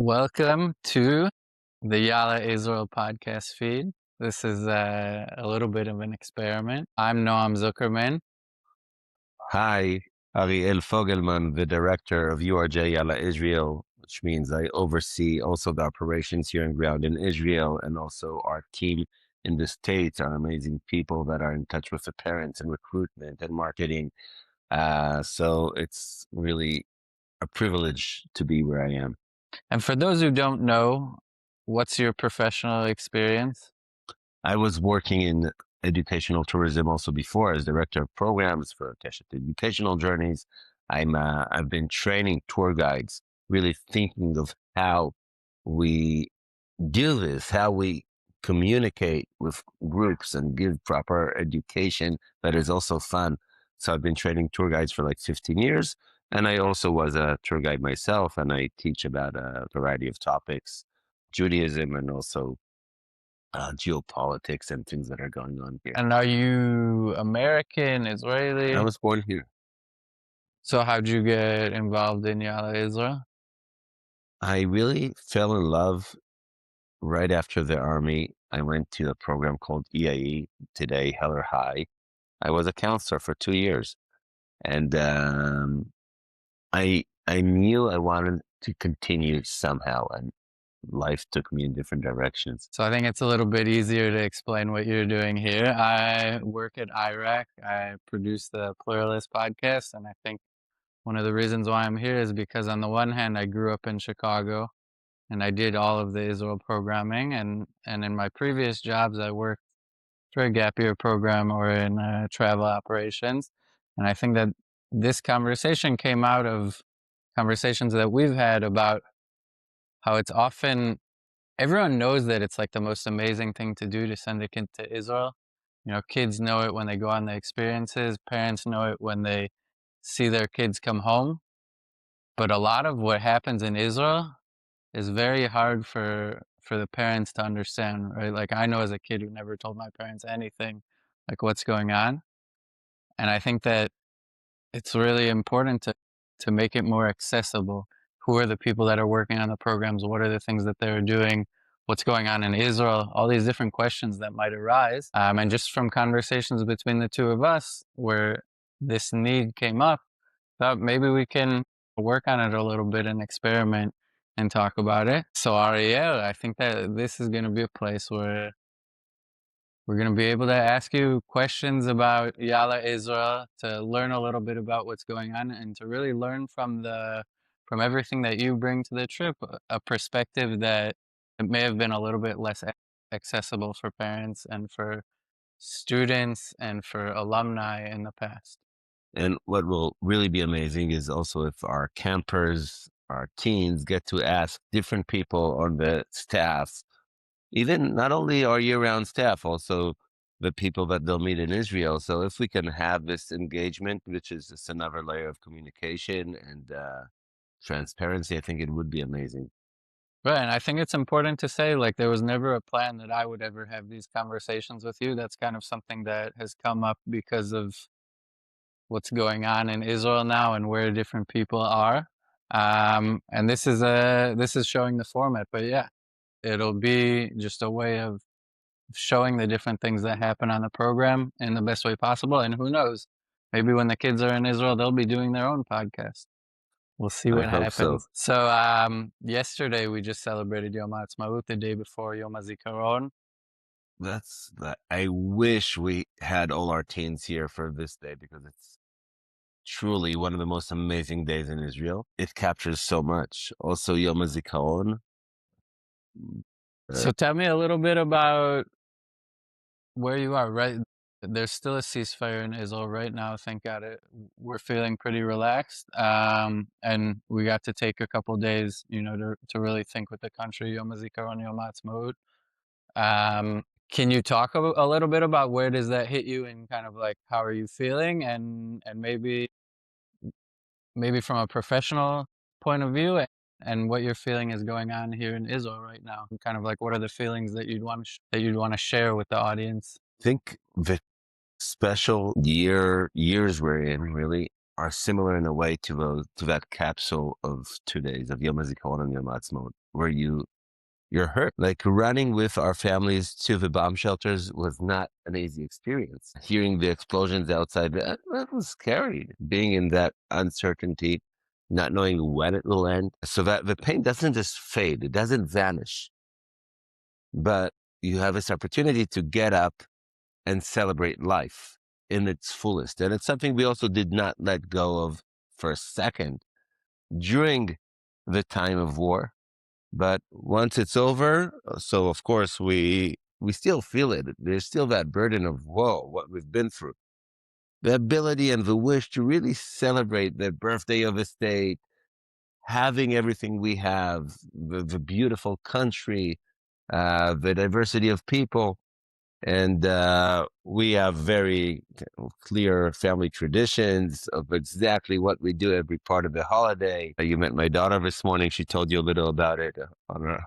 Welcome to the Yallah Israel podcast feed. This is a little bit of an experiment. I'm Noam Zuckerman. Hi, Ariel Fogelman, the director of URJ Yallah Israel, which means I oversee also the operations here on ground in Israel, and also our team in the States are amazing people that are in touch with the parents and recruitment and marketing. So it's really a privilege to be where I am. And for those who don't know, what's your professional experience? I was working in educational tourism also before as director of programs for Keshet Educational Journeys. I've been training tour guides, really thinking of how we do this, how we communicate with groups and give proper education that is also fun. So I've been training tour guides for like 15 years. And I also was a tour guide myself, and I teach about a variety of topics, Judaism and also geopolitics and things that are going on here. And are you American, I Israeli? was born here. So how'd you get involved in Yallah Israel? I really fell in love right after the army. I went to a program called EIE, today Heller High. I was a counselor for 2 years, and I knew I wanted to continue somehow, and life took me in different directions. So I think it's a little bit easier to explain what you're doing here. I work at IRAC. I produce the Pluralist podcast, and I think one of the reasons why I'm here is because on the one hand, I grew up in Chicago and I did all of the Israel programming, and in my previous jobs, I worked for a gap year program or in travel operations. And I think that this conversation came out of conversations that we've had about how it's often everyone knows that it's like the most amazing thing to do to send a kid to Israel. You know, kids know it when they go on the experiences, parents know it when they see their kids come home. But a lot of what happens in Israel is very hard for the parents to understand, right? Like I know as a kid who never told my parents anything, like what's going on. And I think that it's really important to make it more accessible. Who are the people that are working on the programs? What are the things that they're doing? What's going on in Israel? All these different questions that might arise. And just from conversations between the two of us where this need came up, thought maybe we can work on it a little bit and experiment and talk about it. So Ariel, I think that this is going to be a place where we're going to be able to ask you questions about Yallah Israel, to learn a little bit about what's going on, and to really learn from everything that you bring to the trip, a perspective that it may have been a little bit less accessible for parents and for students and for alumni in the past. And what will really be amazing is also if our campers, our teens get to ask different people on the staff, even not only our year-round staff, also the people that they'll meet in Israel. So if we can have this engagement, which is just another layer of communication and transparency, I think it would be amazing. Right, and I think it's important to say, like, there was never a plan that I would ever have these conversations with you. That's kind of something that has come up because of what's going on in Israel now and where different people are. And this is showing the format, but yeah, it'll be just a way of showing the different things that happen on the program in the best way possible. And who knows, maybe when the kids are in Israel, they'll be doing their own podcast. We'll see I what hope so. happens. So yesterday we just celebrated Yom Ha'atzmaut, the day before Yom HaZikaron. That's that. I wish we had all our teens here for this day because it's truly one of the most amazing days in Israel. It captures so much. Also, Yom HaZikaron. So tell me a little bit about where you are, right? There's still a ceasefire in Israel right now. Thank God we're feeling pretty relaxed. And we got to take a couple days, you know, to really think with the country, Yom HaZikaron, Yom Ha'atzmaut. Can you talk a little bit about where does that hit you and kind of like how are you feeling and maybe from a professional point of view and what you're feeling is going on here in Israel right now? And kind of like what are the feelings that you'd want to share with the audience? Think the special years we're in really are similar in a way to that capsule of 2 days of Yom HaZikaron and Yom Ha'atzmaut. where you're hurt. Like running with our families to the bomb shelters was not an easy experience. Hearing the explosions outside, that was scary. Being in that uncertainty, not knowing when it will end. So that the pain doesn't just fade, it doesn't vanish, but you have this opportunity to get up and celebrate life in its fullest. And it's something we also did not let go of for a second during the time of war. But once it's over, so of course we still feel it. There's still that burden of, whoa, what we've been through. The ability and the wish to really celebrate the birthday of a state, having everything we have, the beautiful country, the diversity of people. And we have very clear family traditions of exactly what we do every part of the holiday. You met my daughter this morning. She told you a little about it on her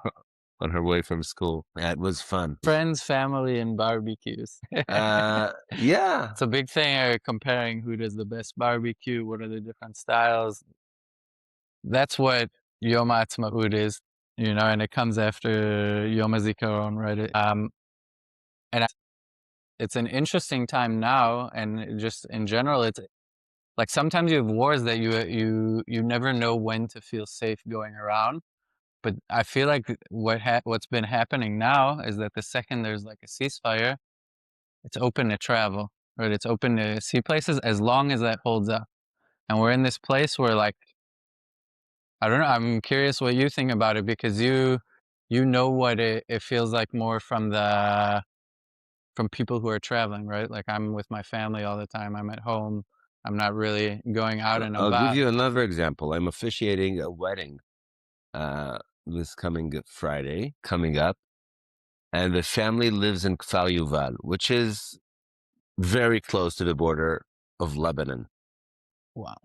on her way from school. It was fun. Friends, family, and barbecues. Yeah. It's a big thing, comparing who does the best barbecue, what are the different styles. That's what Yom Ha'atzmaut is, and it comes after Yom HaZikaron, right? And it's an interesting time now, and just in general, it's like sometimes you have wars that you never know when to feel safe going around. But I feel like what's been happening now is that the second there's like a ceasefire, it's open to travel, right? It's open to see places as long as that holds up. And we're in this place where, like, I don't know, I'm curious what you think about it, because you know what it feels like more from people who are traveling, right? Like, I'm with my family all the time. I'm at home. I'm not really going out and I'll give about. you another example. I'm officiating a wedding uh, this coming Friday, coming up, and the family lives in Kfar Yuval, which is very close to the border of Lebanon. Wow.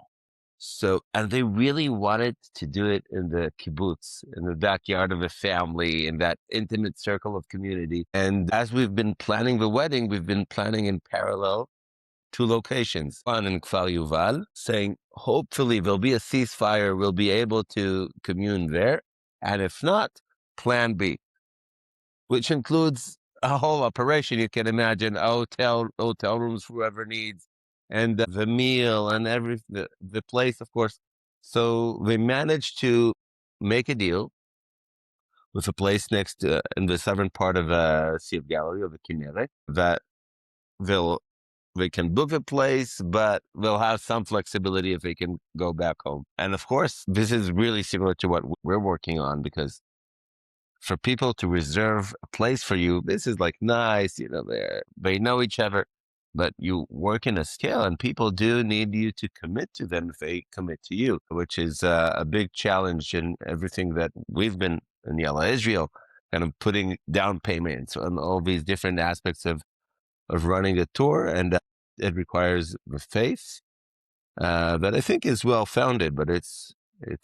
So, and they really wanted to do it in the kibbutz, in the backyard of a family, in that intimate circle of community. And as we've been planning the wedding, we've been planning in parallel two locations. One in Kfar Yuval, saying hopefully there'll be a ceasefire, we'll be able to commune there. And if not, plan B, which includes a whole operation. You can imagine hotel rooms for whoever needs, and the meal and the place, of course. So they managed to make a deal with a place next to, in the southern part of Sea of Galilee, of the Kinneret, that they'll they can book a place, but they'll have some flexibility if they can go back home. And of course, this is really similar to what we're working on, because for people to reserve a place for you, this is like nice, they know each other, but you work in a scale and people do need you to commit to them if they commit to you, which is a big challenge in everything that we've been in Yallah Israel, kind of putting down payments on all these different aspects of running a tour. And it requires the faith that I think is well founded, but it's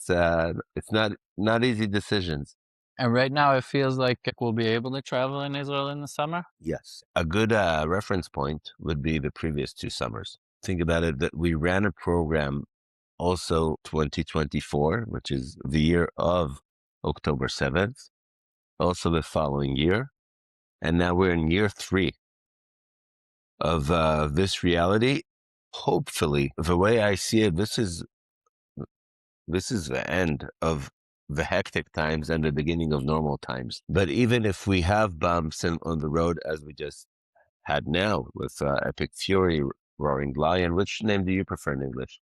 not easy decisions. And right now it feels like we'll be able to travel in Israel in the summer. Yes. A good reference point would be the previous 2 summers. Think about it, that we ran a program also 2024, which is the year of October 7th, also the following year. And now we're in year 3 of this reality. Hopefully, the way I see it, this is the end of the hectic times and the beginning of normal times. But even if we have bumps on the road, as we just had now with Epic Fury, Roaring Lion, which name do you prefer in English?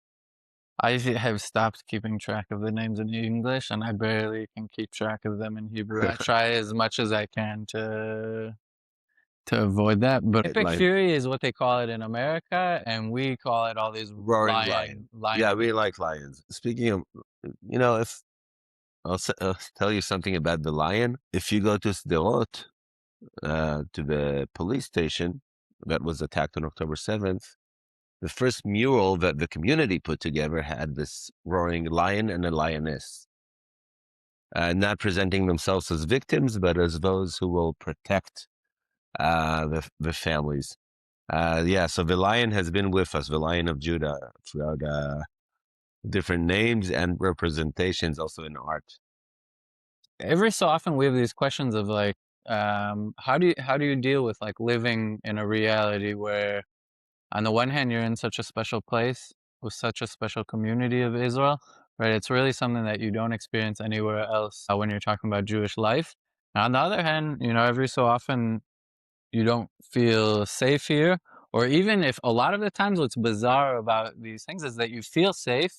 I have stopped keeping track of the names in English, and I barely can keep track of them in Hebrew. I try as much as I can to avoid that. But Epic Lion, Fury is what they call it in America, and we call it all these Roaring Lion. Yeah, we like lions. Speaking of, if I'll tell you something about the lion. If you go to Sderot, to the police station that was attacked on October 7th, the first mural that the community put together had this roaring lion and a lioness, not presenting themselves as victims, but as those who will protect the families. Yeah, so the lion has been with us, the Lion of Judah, throughout different names and representations, also in art. every so often we have these questions of like, how do you deal with like living in a reality where on the one hand you're in such a special place with such a special community of Israel, right? It's really something that you don't experience anywhere else when you're talking about Jewish life. And on the other hand, every so often you don't feel safe here, or even if a lot of the times what's bizarre about these things is that you feel safe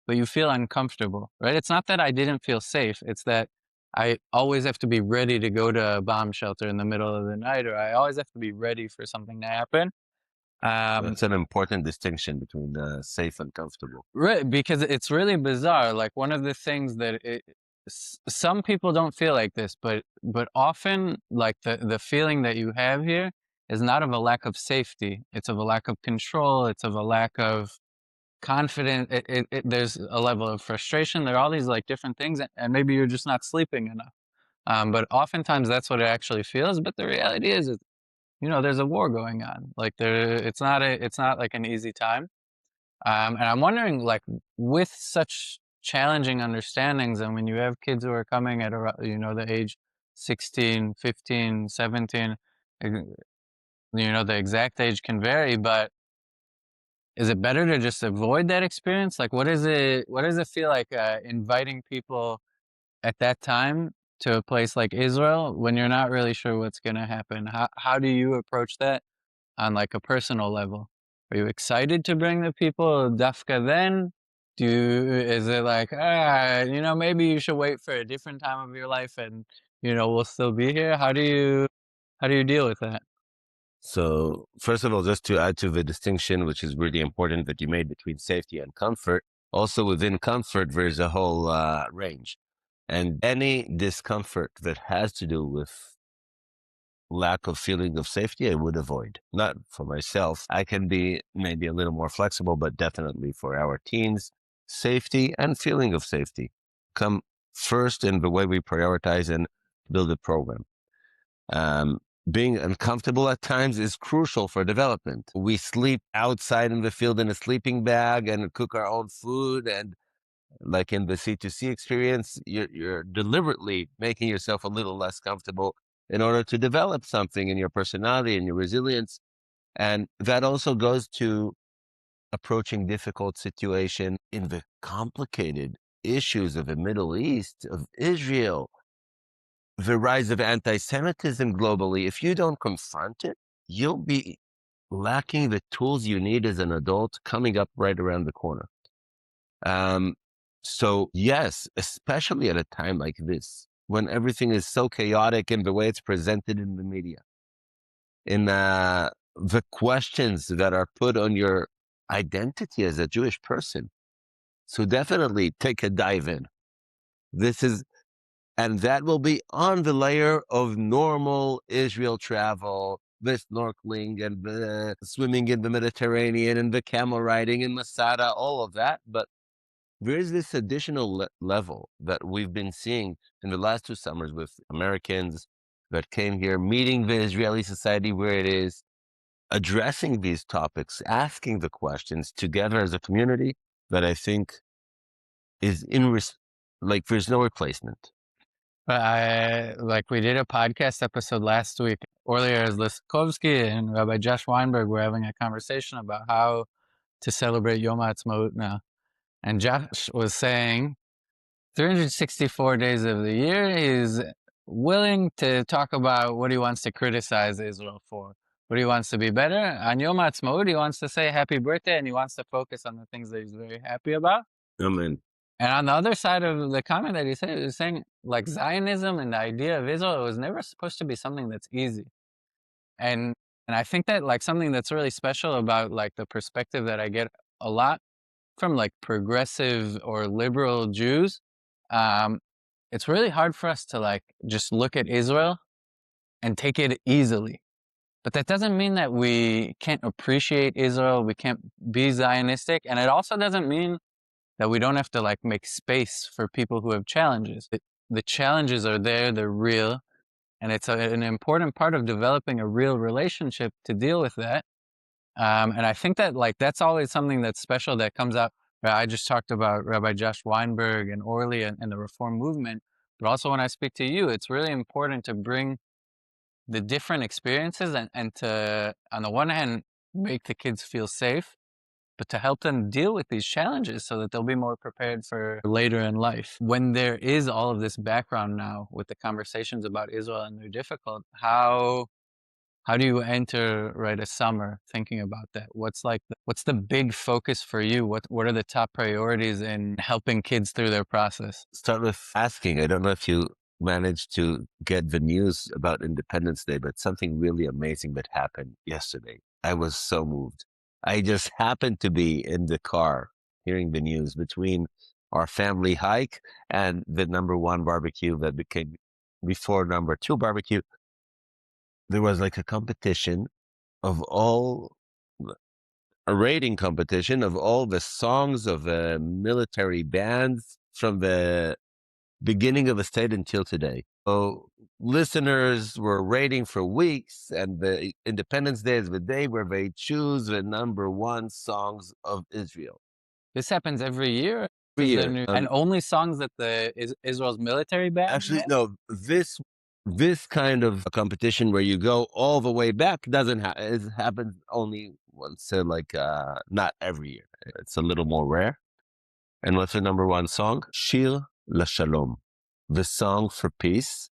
but you feel uncomfortable, right? It's not that I didn't feel safe. It's that I always have to be ready to go to a bomb shelter in the middle of the night, or I always have to be ready for something to happen. Um, That's an important distinction between safe and comfortable. right, because it's really bizarre. Like one of the things that some people don't feel like this, but often like the feeling that you have here is not of a lack of safety. It's of a lack of control. It's of a lack of confident. There's a level of frustration. There are all these like different things, and maybe you're just not sleeping enough. But oftentimes that's what it actually feels. But the reality is, there's a war going on. Like it's not like an easy time. And I'm wondering, like, with such challenging understandings, and when you have kids who are coming at around, the age 16, 15, 17, eh, the exact age can vary, but is it better to just avoid that experience? Like, what does it feel like inviting people at that time to a place like Israel when you're not really sure what's going to happen? How do you approach that on like a personal level? Are you excited to bring the people dafka then? Is it like, maybe you should wait for a different time of your life and, we'll still be here? How do you deal with that? So, first of all, just to add to the distinction, which is really important that you made between safety and comfort, also within comfort, there's a whole range. And any discomfort that has to do with lack of feeling of safety, I would avoid. Not for myself. I can be maybe a little more flexible, but definitely for our teens, safety and feeling of safety come first in the way we prioritize and build a program. Um, Being uncomfortable at times is crucial for development. We sleep outside in the field in a sleeping bag and cook our own food. And like in the C2C experience, you're deliberately making yourself a little less comfortable in order to develop something in your personality and your resilience. And that also goes to approaching difficult situation in the complicated issues of the Middle East, of Israel, the rise of anti-Semitism globally. If you don't confront it, you'll be lacking the tools you need as an adult coming up right around the corner. Um, so yes, especially at a time like this, when everything is so chaotic in the way it's presented in the media, in the questions that are put on your identity as a Jewish person. So definitely take a dive in. This is, and that will be on the layer of normal Israel travel, the snorkeling and the swimming in the Mediterranean and the camel riding in Masada, all of that. But there is this additional level that we've been seeing in the last 2 summers with Americans that came here, meeting the Israeli society where it is, addressing these topics, asking the questions together as a community that I think is like there's no replacement. But we did a podcast episode last week. Earlier, as Liskovsky and Rabbi Josh Weinberg were having a conversation about how to celebrate Yom Ha'atzmaut now. And Josh was saying 364 days of the year, he's willing to talk about what he wants to criticize Israel for, what he wants to be better. On Yom Ha'atzmaut, he wants to say happy birthday and he wants to focus on the things that he's very happy about. Amen. And on the other side of the comment that he said, he was saying like Zionism and the idea of Israel was never supposed to be something that's easy. And and I think that like something that's really special about like the perspective that I get a lot from like progressive or liberal Jews, um, it's really hard for us to like just look at Israel and take it easily. But that doesn't mean that we can't appreciate Israel, we can't be Zionistic, and it also doesn't mean that we don't have to like make space for people who have challenges. The challenges are there, they're real, and it's an important part of developing a real relationship to deal with that. And I think that like that's always something that's special that comes out. I just talked about Rabbi Josh Weinberg and Orly and the Reform movement. But also when I speak to you, it's really important to bring the different experiences and to, on the one hand, make the kids feel safe, but to help them deal with these challenges so that they'll be more prepared for later in life. When there is all of this background now with the conversations about Israel and they're difficult, how do you enter, right, a summer thinking about that? What's the big focus for you? What are the top priorities in helping kids through their process? Start with asking. I don't know if you managed to get the news about Independence Day, but something really amazing that happened yesterday. I was so moved. I just happened to be in the car hearing the news between our family hike and the number one barbecue that became before number two barbecue. There was like a competition of all a rating competition of all the songs of the military bands from the beginning of the state until today. So listeners were rating for weeks, and the Independence Day is the day where they choose the number one songs of Israel. This happens every year. Every Is there year. new and only songs that the Israel's military band Actually, has? no, this kind of a competition where you go all the way back doesn't it happens only once, not every year. It's a little more rare. And what's the number one song? Shir LaShalom, the song for peace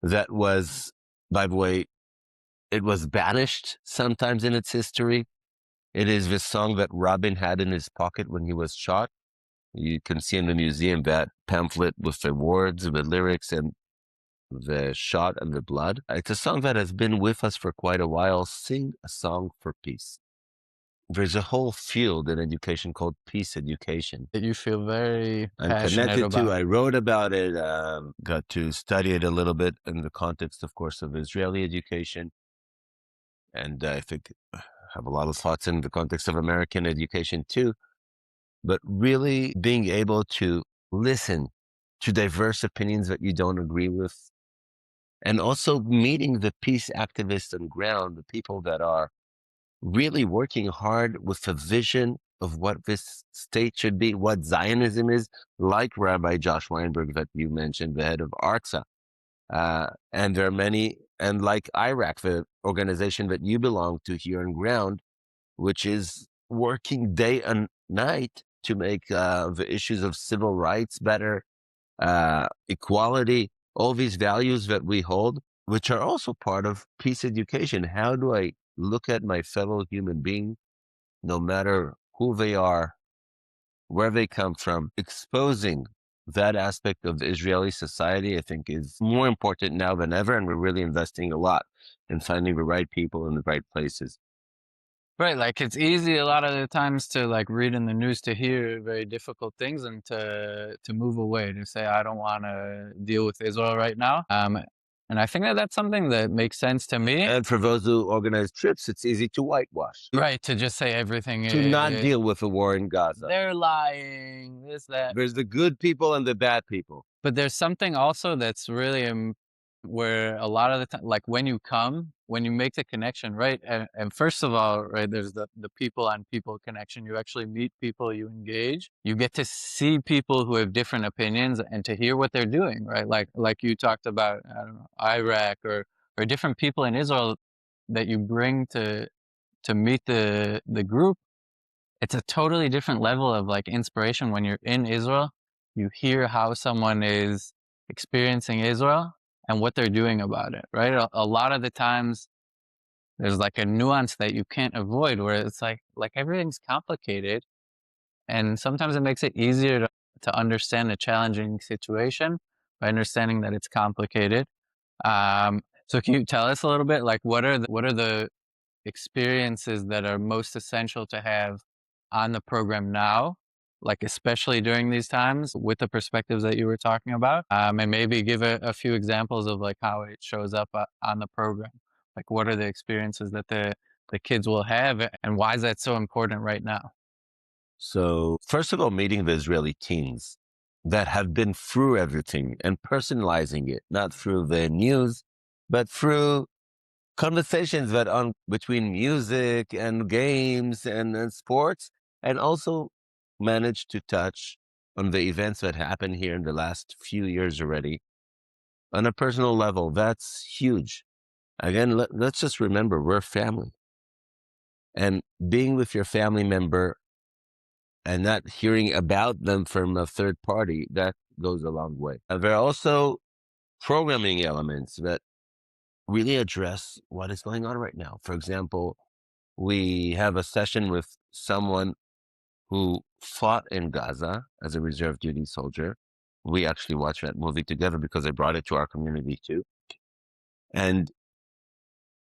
that was, by the way, it was banished sometimes in its history. It is the song that Rabin had in his pocket when he was shot. You can see in the museum that pamphlet with the words, the lyrics, and the shot and the blood. It's a song that has been with us for quite a while. Sing a song for peace. There's a whole field in education called peace education. That you feel very I'm passionate connected to. about? I wrote about it, got to study it a little bit in the context, of course, of Israeli education. And I think I have a lot of thoughts in the context of American education too. But really being able to listen to diverse opinions that you don't agree with, and also meeting the peace activists on ground, the people that are really working hard with a vision of what this state should be, what Zionism is, like Rabbi Josh Weinberg that you mentioned, the head of ARTSA. And there are many, and like Iraq, the organization that you belong to here on ground, which is working day and night to make the issues of civil rights better, equality, all these values that we hold, which are also part of peace education. How do I look at my fellow human being, no matter who they are, where they come from? Exposing that aspect of Israeli society, I think, is more important now than ever. And we're really investing a lot in finding the right people in the right places. Right, like it's easy a lot of the times to like read in the news to hear very difficult things and to move away, to say I don't want to deal with Israel right now. And I think that that's something that makes sense to me. And for those who organize trips, it's easy to whitewash, Right, to just say everything to not deal with the war in Gaza. they're lying, this, that. There's the good people and the bad people. But there's something also that's really where a lot of the time, like when you come, when you make the connection, right? And first of all, right, there's the people on people connection. You actually meet people, you engage, you get to see people who have different opinions and to hear what they're doing, right? Like you talked about, I don't know, Iraq or different people in Israel that you bring to meet the group. It's a totally different level of like inspiration when you're in Israel. You hear how someone is experiencing Israel and what they're doing about it, right? A lot of the times there's like a nuance that you can't avoid where it's like everything's complicated. And sometimes it makes it easier to understand a challenging situation by understanding that it's complicated. So can you tell us a little bit, like what are the experiences that are most essential to have on the program now, like especially during these times with the perspectives that you were talking about, and maybe give a few examples of like how it shows up on the program. Like what are the experiences that the kids will have and why is that so important right now? So, first of all, meeting the Israeli teens that have been through everything and personalizing it, not through the news, but through conversations that on between music and games and sports, and also managed to touch on the events that happened here in the last few years already. On a personal level, that's huge. Again, let's just remember we're family. And being with your family member and not hearing about them from a third party, that goes a long way. There are also programming elements that really address what is going on right now. For example, we have a session with someone who fought in Gaza as a reserve duty soldier. We actually watched that movie together because I brought it to our community too. And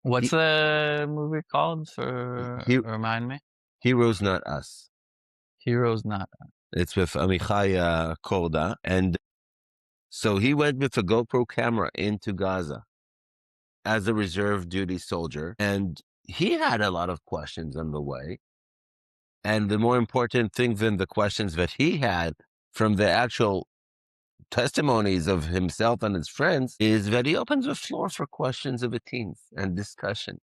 What's he, the movie called? For he remind me. Heroes Not Us. Heroes Not. It's with Amichai Korda. And so he went with a GoPro camera into Gaza as a reserve duty soldier. And he had a lot of questions on the way. And the more important thing than the questions that he had from the actual testimonies of himself and his friends is that he opens the floor for questions of the teens and discussion,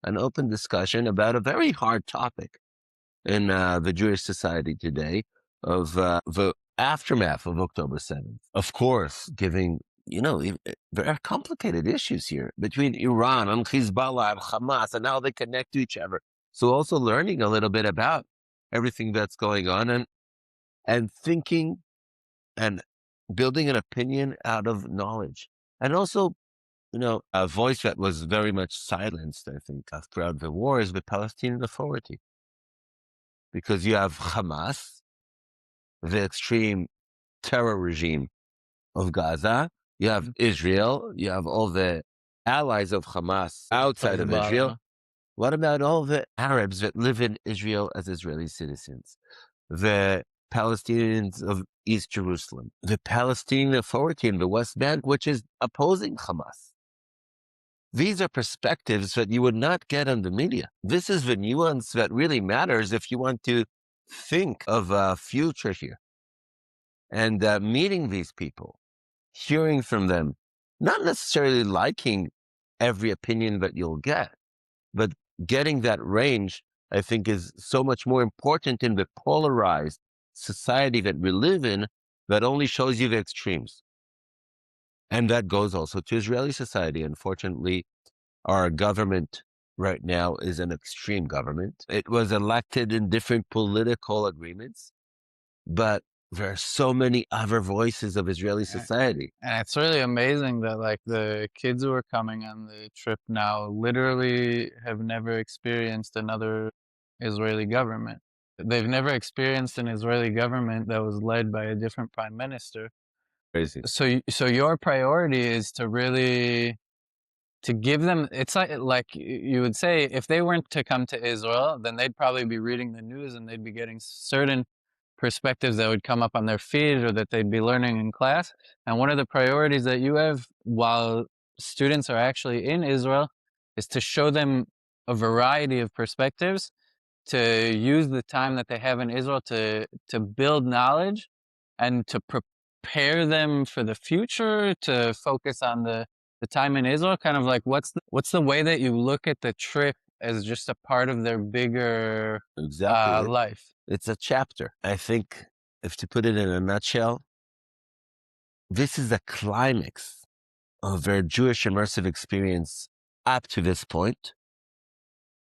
an open discussion about a very hard topic in the Jewish society today of the aftermath of October 7th. Of course, giving, there are complicated issues here between Iran and Hezbollah and Hamas and how they connect to each other. So also learning a little bit about everything that's going on and thinking and building an opinion out of knowledge. And also, a voice that was very much silenced, I think, throughout the war is the Palestinian Authority. Because you have Hamas, the extreme terror regime of Gaza, you have Israel, you have all the allies of Hamas outside of Israel. Hezbollah. What about all the Arabs that live in Israel as Israeli citizens? The Palestinians of East Jerusalem, the Palestinian Authority in the West Bank, which is opposing Hamas. These are perspectives that you would not get on the media. This is the nuance that really matters if you want to think of a future here. And meeting these people, hearing from them, not necessarily liking every opinion that you'll get, but getting that range, I think, is so much more important in the polarized society that we live in that only shows you the extremes. And that goes also to Israeli society. Unfortunately, our government right now is an extreme government. It was elected in different political agreements, but there are so many other voices of Israeli society. And it's really amazing that like the kids who are coming on the trip now literally have never experienced another Israeli government. They've never experienced an Israeli government that was led by a different prime minister. Crazy. So your priority is to really to give them. It's like you would say if they weren't to come to Israel, then they'd probably be reading the news and they'd be getting certain perspectives that would come up on their feed or that they'd be learning in class. And one of the priorities that you have while students are actually in Israel is to show them a variety of perspectives, to use the time that they have in Israel to build knowledge and to prepare them for the future, to focus on the time in Israel. Kind of like what's the way that you look at the trip as just a part of their bigger Exactly. life? It's a chapter. I think, if to put it in a nutshell, this is the climax of their Jewish immersive experience up to this point.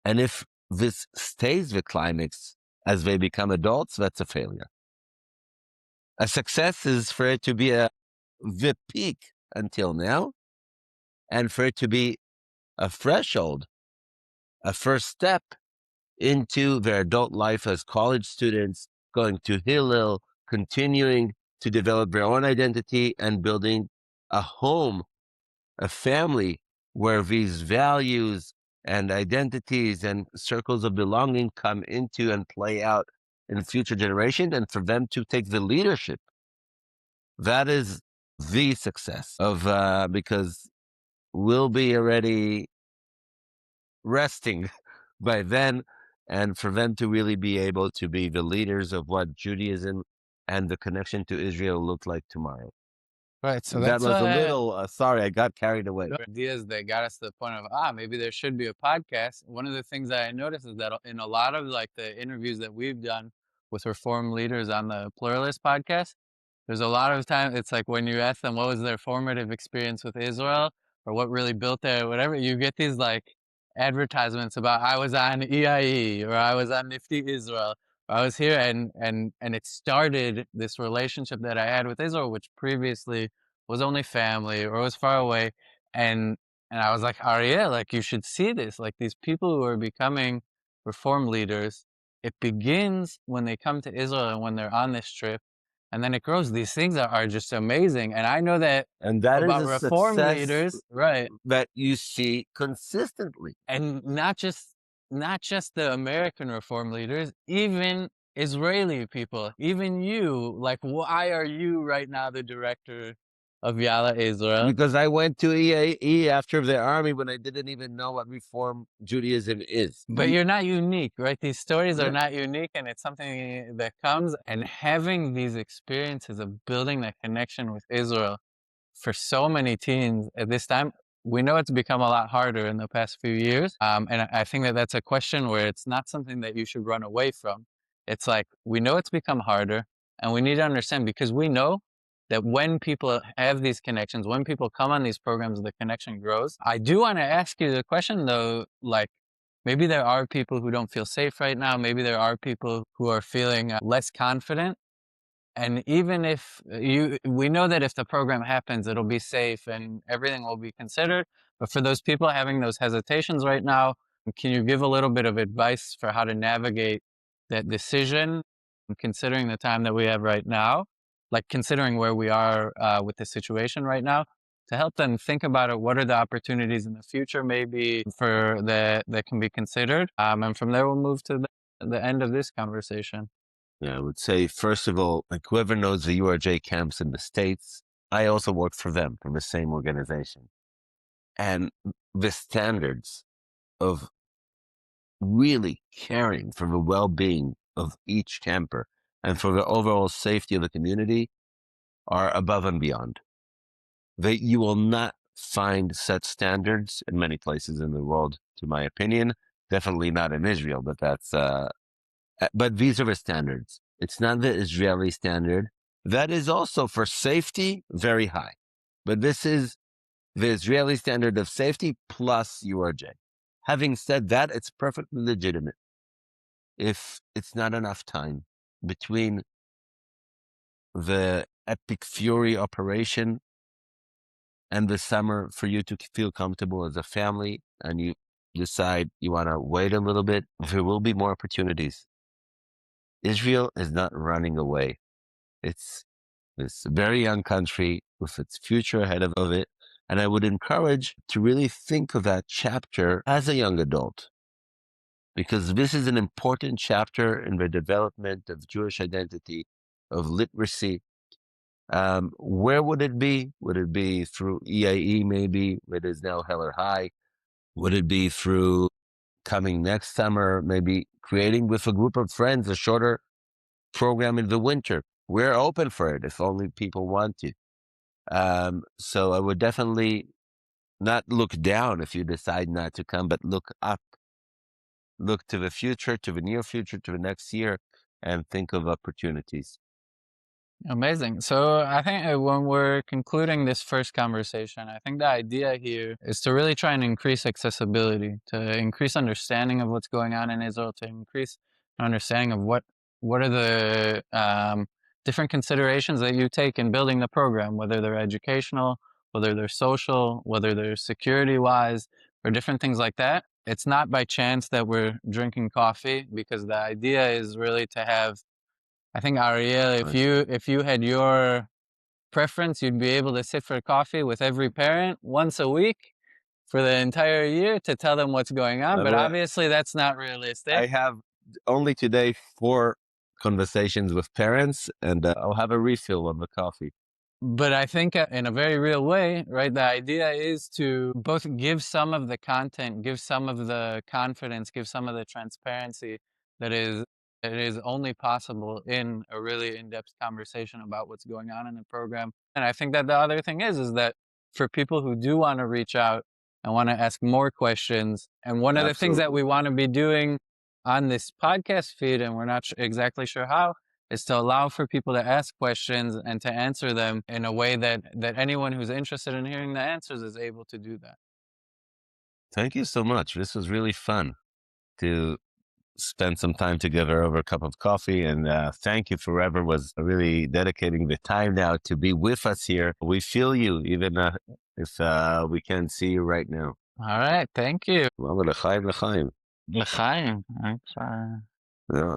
And if this stays the climax as they become adults, that's a failure. A success is for it to be the peak until now, and for it to be a threshold, a first step into their adult life as college students, going to Hillel, continuing to develop their own identity and building a home, a family where these values and identities and circles of belonging come into and play out in future generations, and for them to take the leadership. That is the success of, because we'll be already resting by then, and for them to really be able to be the leaders of what Judaism and the connection to Israel look like tomorrow. Right. So That that's was a little, sorry, I got carried away. ideas that got us to the point of maybe there should be a podcast. One of the things that I noticed is that in a lot of like the interviews that we've done with Reform leaders on the Pluralist podcast, there's a lot of time it's like when you ask them what was their formative experience with Israel or what really built their whatever, you get these like advertisements about I was on EIE or I was on Nifty Israel or I was here and it started this relationship that I had with Israel, which previously was only family or was far away. And and I was like, Ariel, like you should see this. Like these people who are becoming reform leaders, it begins when they come to Israel and when they're on this trip, and then it grows. These things are just amazing. And I know that And that is about a reform success leaders, right? that you see consistently. And not just the American reform leaders, even Israeli people, even you. Like, why are you right now the director of Yallah Israel? Because I went to EAE after the army when I didn't even know what Reform Judaism is. But you're not unique, right? These stories are Yeah. not unique, and it's something that comes. And having these experiences of building that connection with Israel for so many teens at this time, we know it's become a lot harder in the past few years. And I think that that's a question where it's not something that you should run away from. It's like, we know it's become harder, and we need to understand because we know that when people have these connections, when people come on these programs, the connection grows. I do want to ask you the question though, like, maybe there are people who don't feel safe right now. Maybe there are people who are feeling less confident. And even if we know that if the program happens, it'll be safe and everything will be considered. But for those people having those hesitations right now, can you give a little bit of advice for how to navigate that decision, considering the time that we have right now, like considering where we are with the situation right now, to help them think about it? What are the opportunities in the future, maybe for that can be considered? And from there, we'll move to the end of this conversation. Yeah, I would say, first of all, like whoever knows the URJ camps in the States, I also work for them, for the same organization. And the standards of really caring for the well-being of each camper and for the overall safety of the community are above and beyond. You will not find such standards in many places in the world, to my opinion. Definitely not in Israel, but but these are the standards. It's not the Israeli standard. That is also for safety very high. But this is the Israeli standard of safety plus URJ. Having said that, it's perfectly legitimate. If it's not enough time between the Epic Fury operation and the summer for you to feel comfortable as a family and you decide you want to wait a little bit, there will be more opportunities. Israel is not running away. It's this very young country with its future ahead of it. And I would encourage to really think of that chapter as a young adult, because this is an important chapter in the development of Jewish identity, of literacy. Where would it be? Would it be through EIE maybe, it is now Heller High? Would it be through coming next summer, maybe creating with a group of friends a shorter program in the winter? We're open for it if only people want to. So I would definitely not look down if you decide not to come, but look up, look to the future, to the near future, to the next year, and think of opportunities. Amazing. So I think when we're concluding this first conversation, I think the idea here is to really try and increase accessibility, to increase understanding of what's going on in Israel, to increase understanding of what are the different considerations that you take in building the program, whether they're educational, whether they're social, whether they're security wise, or different things like that. It's not by chance that we're drinking coffee, because the idea is really to have, I think, Ariel, if Nice. you had your preference, you'd be able to sit for coffee with every parent once a week for the entire year to tell them what's going on. But obviously, that's not realistic. I have only today 4 conversations with parents, and I'll have a refill on the coffee. But I think in a very real way, right, the idea is to both give some of the content, give some of the confidence, give some of the transparency that is only possible in a really in-depth conversation about what's going on in the program. And I think that the other thing is that for people who do want to reach out and want to ask more questions, and one of the things that Absolutely. we want to be doing on this podcast feed, and we're not exactly sure how, is to allow for people to ask questions and to answer them in a way that anyone who's interested in hearing the answers is able to do that. Thank you so much. This was really fun to spend some time together over a cup of coffee. And thank you for whoever was really dedicating the time now to be with us here. We feel you, even if we can't see you right now. All right, thank you. Well, l'chaim, l'chaim. L'chaim. Thanks. Yeah.